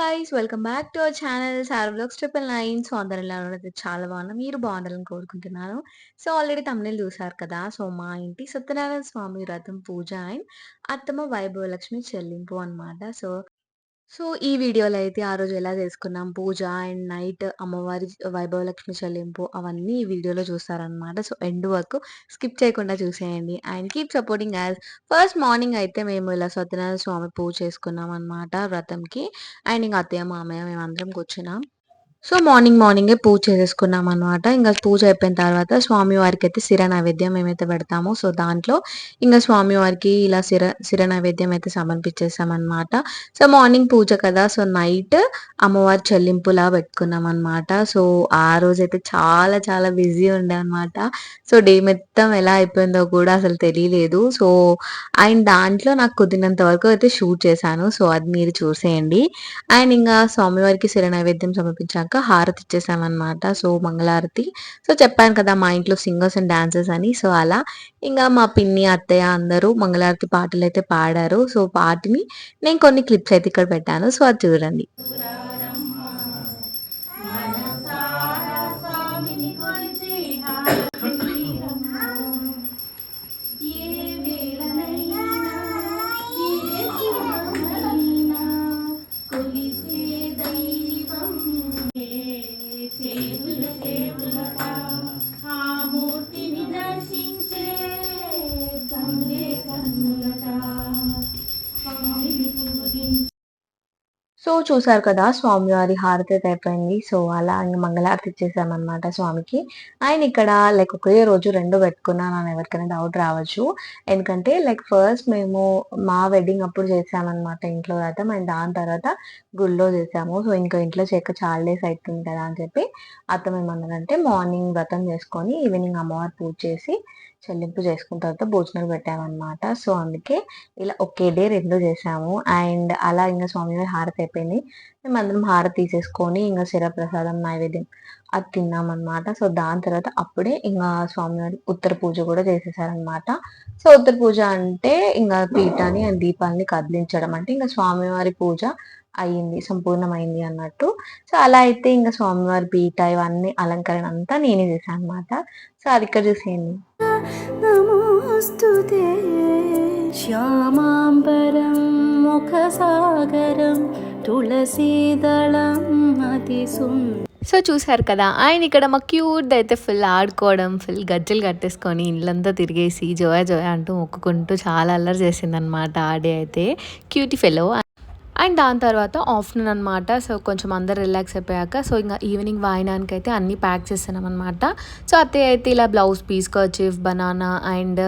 Guys welcome back to our channel sir vlogs 999. So అందరు ఎలా ఉన్నారైతే చాలా బాగున్నా మీరు బాగుండాలని కోరుకుంటున్నాను. సో ఆల్రెడీ తమ్ముళ్ళు చూసారు కదా. సో మా ఇంటి సత్యనారాయణ స్వామి వ్రతం పూజ అండ్ అత్తమ్మ వైభవలక్ష్మి చెల్లింపు అన్నమాట. సో, ఈ వీడియోలో అయితే ఆ రోజు ఎలా చేసుకున్నాం పూజ అండ్ నైట్ అమ్మవారి వైభవలక్ష్మి చెల్లింపు అవన్నీ ఈ వీడియోలో చూస్తారనమాట. సో, ఎండ్ వరకు స్కిప్ చేయకుండా చూసేయండి. And keep supporting as first morning అయితే మేము ఇలా సత్యనారాయణ స్వామి పూజ చేసుకున్నాం అనమాట వ్రతంకి. అండ్ ఇంక అత్తయ్య, మామయ్య మేమందరం కూర్చున్నాం. సో, మార్నింగే పూజ చేసేసుకున్నామనమాట. ఇంక పూజ అయిపోయిన తర్వాత స్వామివారికైతే సిర నైవేద్యం మేమైతే పెడతామో, సో, దాంట్లో ఇంగ స్వామివారికి ఇలా సిర నైవేద్యం అయితే సమర్పించేసామనమాట. సో, మార్నింగ్ పూజ కదా! సో, నైట్ అమ్మవారి చెల్లింపులా పెట్టుకున్నామనమాట. సో, ఆ రోజైతే చాలా చాలా బిజీ ఉండే అనమాట. సో, డే మొత్తం ఎలా అయిపోయిందో కూడా అసలు తెలియలేదు. సో, అండ్ దాంట్లో నాకు కుదిరినంత వరకు అయితే షూట్ చేశాను. సో, అది మీరు చూసేయండి. అండ్ ఇంగా స్వామివారికి సిర నైవేద్యం సమర్పించాక హారతి ఇచ్చేసామనమాట. సో, మంగళారతి. సో, చెప్పాను కదా మా ఇంట్లో సింగర్స్ అండ్ డాన్సర్స్ అని. సో, అలా ఇంగా మా పిన్ని, అత్తయ్య అందరూ మంగళారతి పాటలైతే పాడారు. సో, పాటని నేను కొన్ని క్లిప్స్ అయితే ఇక్కడ పెట్టాను. సో, అది చూడండి. సో, చూసారు కదా స్వామివారి హారతి అయితే అయిపోయింది. సో, అలా ఇంగ మంగళారతి ఇచ్చేసామనమాట స్వామికి. అండ్ ఇక్కడ లైక్ ఒకే రోజు 2 పెట్టుకున్నానని ఎవరికైనా డౌట్ రావచ్చు. ఎందుకంటే లైక్ ఫస్ట్ మేము మా వెడ్డింగ్ అప్పుడు చేసామనమాట ఇంట్లో వ్రతం. అండ్ దాని తర్వాత గుడిలో చేసాము. సో, ఇంకా ఇంట్లో చేయక చాలా డేస్ అయితుంది కదా అని చెప్పి అత్తమేమన్నదంటే మార్నింగ్ వ్రతం చేసుకొని ఈవినింగ్ అమ్మవారి పూజ చేసి చెల్లింపు చేసుకున్న తర్వాత భోజనాలు పెట్టామనమాట. సో, అందుకే ఇలా ఒకే డే 2 చేసాము. అండ్ అలా ఇంగ స్వామివారి హారతి అయిపోయింది. మేమందరం హారతి తీసేసుకొని ఇంగ ప్రసాదం నైవేద్యం అది తిన్నామనమాట. సో, దాని తర్వాత అప్పుడే ఇంగా స్వామివారి ఉత్తర పూజ కూడా చేసేసారనమాట. సో, ఉత్తర పూజ అంటే ఇంగ పీఠాన్ని అండ్ దీపాలని కదిలించడం. అంటే ఇంగ స్వామివారి పూజ అయింది, సంపూర్ణమైంది అన్నట్టు. సో, అలా అయితే ఇంగ స్వామివారి పీఠ ఇవన్నీ అలంకరణ అంతా నేనే చేశాననమాట. సో, అది ఇక్కడ చూసేయండి. నమోస్తుతే శ్యామాంబరం ముఖసాగరం తులసీదళం అతి సో, చూసారు కదా. ఆయన ఇక్కడ మా క్యూట్ అయితే ఫుల్ ఆడుకోవడం, ఫుల్ గజ్జలు కట్టేసుకొని ఇల్లంతా తిరిగేసి జోయా జోయా అంటూ మొక్కుకుంటూ చాలా అల్లరి చేసిందనమాట ఆ డే అయితే. Cutie fellow. అండ్ దాని తర్వాత ఆఫ్టర్నూన్ అనమాట. సో, కొంచెం అందరు రిలాక్స్ అయిపోయాక సో, ఇంకా ఈవినింగ్ వాయినానికి అయితే అన్నీ ప్యాక్ చేస్తున్నాం అనమాట. సో, అత్తయ్య అయితే ఇలా blouse piece, kerchief, banana and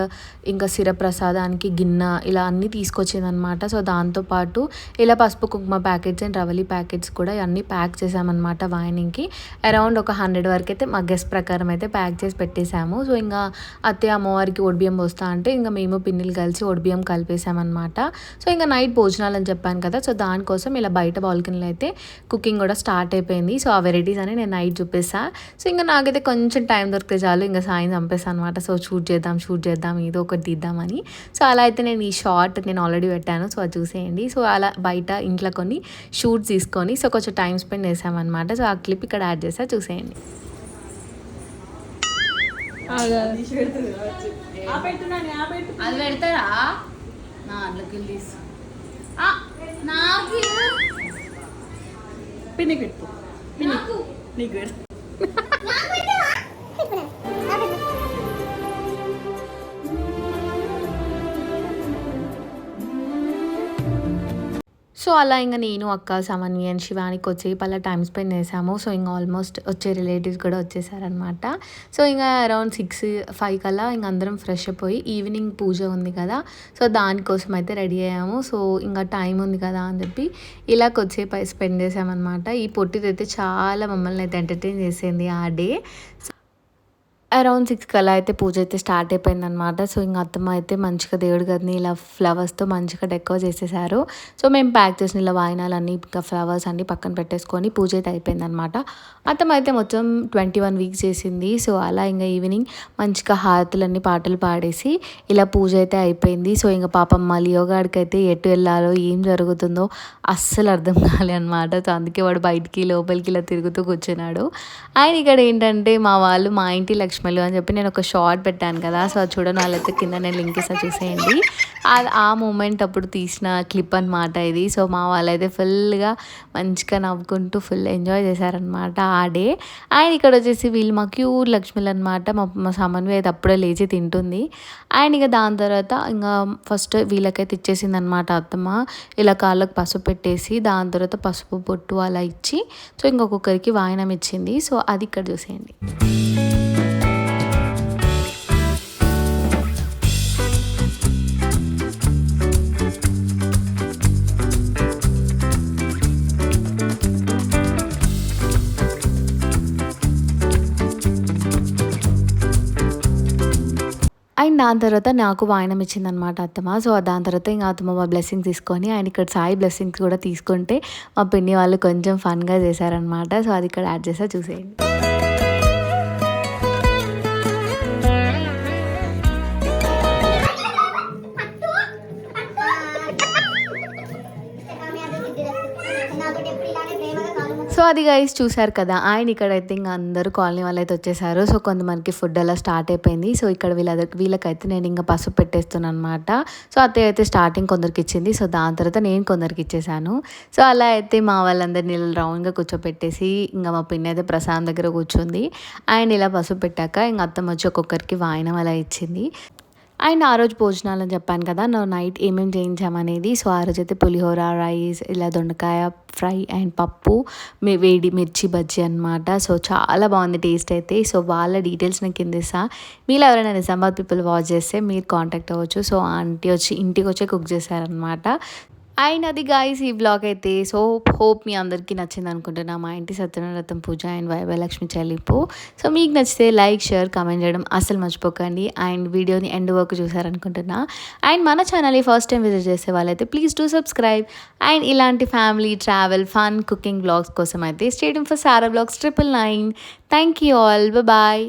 ఇంకా సిర ప్రసాదానికి గిన్నె ఇలా అన్నీ తీసుకొచ్చిందనమాట. సో, దాంతోపాటు ఇలా పసుపు కుంకుమ ప్యాకెట్స్ అండ్ రవలి ప్యాకెట్స్ కూడా అన్నీ ప్యాక్ చేసామన్నమాట వాయినింగ్కి. అరౌండ్ ఒక 100 వరకు అయితే మా గెస్ట్ ప్రకారం అయితే ప్యాక్ చేసి పెట్టేశాము. సో, ఇంకా అత్తయ్య అమ్మవారికి ఒడిబియ్యం పోస్తా అంటే ఇంకా మేము పిన్నిలు కలిసి ఒడిబియ్యం కలిపేసామన్నమాట. సో, ఇంకా నైట్ భోజనాలు అని చెప్పాను కదా. సో, దానికోసం ఇలా బయట బాల్కనీలో అయితే కుకింగ్ కూడా స్టార్ట్ అయిపోయింది. సో, ఆ వెరైటీస్ అని నేను నైట్ చూపిస్తా. సో, ఇంకా నాకైతే కొంచెం టైం దొరికితే చాలు ఇంకా సాయం చంపేస్తాను అనమాట. సో, షూట్ చేద్దాం ఏదో ఒకటి తీద్దామని. సో, అలా అయితే నేను ఈ షార్ట్ నేను ఆల్రెడీ పెట్టాను. సో, అది చూసేయండి. సో, అలా బయట ఇంట్లో కొన్ని షూట్స్ తీసుకొని సో కొంచెం టైం స్పెండ్ చేసామన్నమాట. సో, ఆ క్లిప్ ఇక్కడ యాడ్ చేస్తా చూసేయండి. అది పెడతారా నాకు పిన్నికి పెట్టు నీకు పెట్టు. సో, అలా ఇంక నేను, అక్క, సమన్వి అండ్ శివానికి వచ్చేపు అలా టైం స్పెండ్ చేసాము. సో, ఇంక ఆల్మోస్ట్ వచ్చే రిలేటివ్స్ కూడా వచ్చేసారనమాట. సో, ఇంకా అరౌండ్ 6-5 కల్లా ఇంక అందరం ఫ్రెష్ అయిపోయి ఈవినింగ్ పూజ ఉంది కదా. సో, దానికోసం అయితే రెడీ అయ్యాము. సో, ఇంకా టైం ఉంది కదా అని చెప్పి ఇలా కొద్దిసేపు స్పెండ్ చేసామన్నమాట. ఈ పొట్టిదైతే చాలా మమ్మల్ని అయితే ఎంటర్టైన్ చేసింది ఆ డే. అరౌండ్ 6 అలా అయితే పూజ అయితే స్టార్ట్ అయిపోయిందనమాట. సో, ఇంక అత్తమ్మ అయితే మంచిగా దేవుడి గదిని ఇలా ఫ్లవర్స్‌తో మంచిగా డెకరేట్ చేసేసారు. సో, మేము ప్యాక్ చేసిన ఇలా వాయినాలన్నీ ఇంకా ఫ్లవర్స్ అన్నీ పక్కన పెట్టేసుకొని పూజ అయితే అయిపోయిందనమాట. అత్తమ్మ అయితే మొత్తం 21 వీక్స్ చేసింది. సో, అలా ఇంక ఈవినింగ్ మంచిగా హారతులన్నీ పాటలు పాడేసి ఇలా పూజ అయితే అయిపోయింది. సో, ఇంక పాపం మా లియో గాడికైతే ఎటు వెళ్ళాలో ఏం జరుగుతుందో అస్సలు అర్థం కాలే అనమాట. సో, అందుకే వాడు బయటికి లోపలికి ఇలా తిరుగుతూ కూర్చున్నాడు. అండ్ ఇక్కడ ఏంటంటే మా వాళ్ళు మా ఇంటి లక్ష్మీలు అని చెప్పి నేను ఒక షార్ట్ పెట్టాను కదా. సో, అది చూడని వాళ్ళైతే కింద నేను లింక్ ఇస్తా చూసేయండి. ఆ మూమెంట్ అప్పుడు తీసిన క్లిప్ అనమాట ఇది. సో, మా వాళ్ళైతే ఫుల్గా మంచిగా నవ్వుకుంటూ ఫుల్ ఎంజాయ్ చేశారనమాట ఆ డే. అండ్ ఇక్కడ వచ్చేసి వీళ్ళు మా క్యూట్ లక్ష్మీలు అనమాట. మా సమన్వి అయితే అప్పుడే లేచి తింటుంది. అండ్ ఇక దాని తర్వాత ఇంకా ఫస్ట్ వీళ్ళకైతే ఇచ్చేసింది అనమాట అత్తమ్మ. ఇలా కాళ్ళకు పసుపు పెట్టేసి దాని తర్వాత పసుపు బొట్టు అలా ఇచ్చి సో ఇంకొకరికి వాయనం ఇచ్చింది. సో, అది ఇక్కడ చూసేయండి. అండ్ దాని తర్వాత నాకు వాయనం ఇచ్చిందనమాట అత్తమ్మ. సో, దాని తర్వాత ఇంకా అత్తమ్మ మా బ్లెస్సింగ్స్ తీసుకొని అండ్ ఇక్కడ సాయి బ్లెస్సింగ్స్ కూడా తీసుకుంటే మా పిన్ని వాళ్ళు కొంచెం ఫన్‌గా చేశారనమాట. సో, అది ఇక్కడ యాడ్ చేసా చూసేయండి. సో, అది గైస్ చూసారు కదా. అండ్ ఇక్కడైతే ఇంక అందరూ కాలనీ వాళ్ళైతే వచ్చేసారు. సో, కొంతమందికి ఫుడ్ అలా స్టార్ట్ అయిపోయింది. సో, ఇక్కడ వీళ్ళకైతే నేను ఇంకా పసుపు పెట్టేస్తున్నాను అనమాట. సో, అత్తయ్య అయితే స్టార్టింగ్ కొందరికి ఇచ్చింది. సో, దాని తర్వాత నేను కొందరికి ఇచ్చేసాను. సో, అలా అయితే మా వాళ్ళందరినీ ఇలా రౌండ్గా కూర్చోపెట్టేసి ఇంకా మా పిన్ని అయితే ప్రసాదం దగ్గర కూర్చుంది. అండ్ ఇలా పసుపు పెట్టాక ఇంక అత్తమ్మ వచ్చి ఒక్కొక్కరికి వాయనం అలా ఇచ్చింది. అండ్ ఆ రోజు భోజనాలు అని చెప్పాను కదా నైట్ ఏమేమి చేయించామనేది. సో, ఆ రోజైతే పులిహోర, రైస్, ఇలా దొండకాయ ఫ్రై అండ్ పప్పు, వేడి మిర్చి బజ్జీ అనమాట. సో, చాలా బాగుంది టేస్ట్ అయితే. సో, వాళ్ళ డీటెయిల్స్ నేను కింద ఇస్తా. మీరు ఎవరైనా నిజామాబాద్ పీపుల్ వాచ్ చేస్తే మీరు కాంటాక్ట్ అవ్వచ్చు. సో, ఆంటీ వచ్చి ఇంటికి వచ్చి కుక్ చేశారనమాట. అండ్ అది గాయ్స్ ఈ వ్లాగ్ అయితే. సో, హోప్ మీ అందరికీ నచ్చింది అనుకుంటున్నా. మా ఇంటి సత్యనారాయణ పూజ అండ్ వైభలక్ష్మి చెల్లింపు. సో, మీకు నచ్చితే లైక్, షేర్, కామెంట్ చేయడం అస్సలు మర్చిపోకండి. అండ్ వీడియోని ఎండ్ వరకు చూసారనుకుంటున్నా. అండ్ మన ఛానల్ని ఫస్ట్ టైం విజిట్ చేసే వాళ్ళైతే ప్లీజ్ డూ సబ్స్క్రైబ్. అండ్ ఇలాంటి family, travel, fun, cooking vlogs కోసం అయితే stay tuned for Sara vlogs 999. Thank you all. Bye.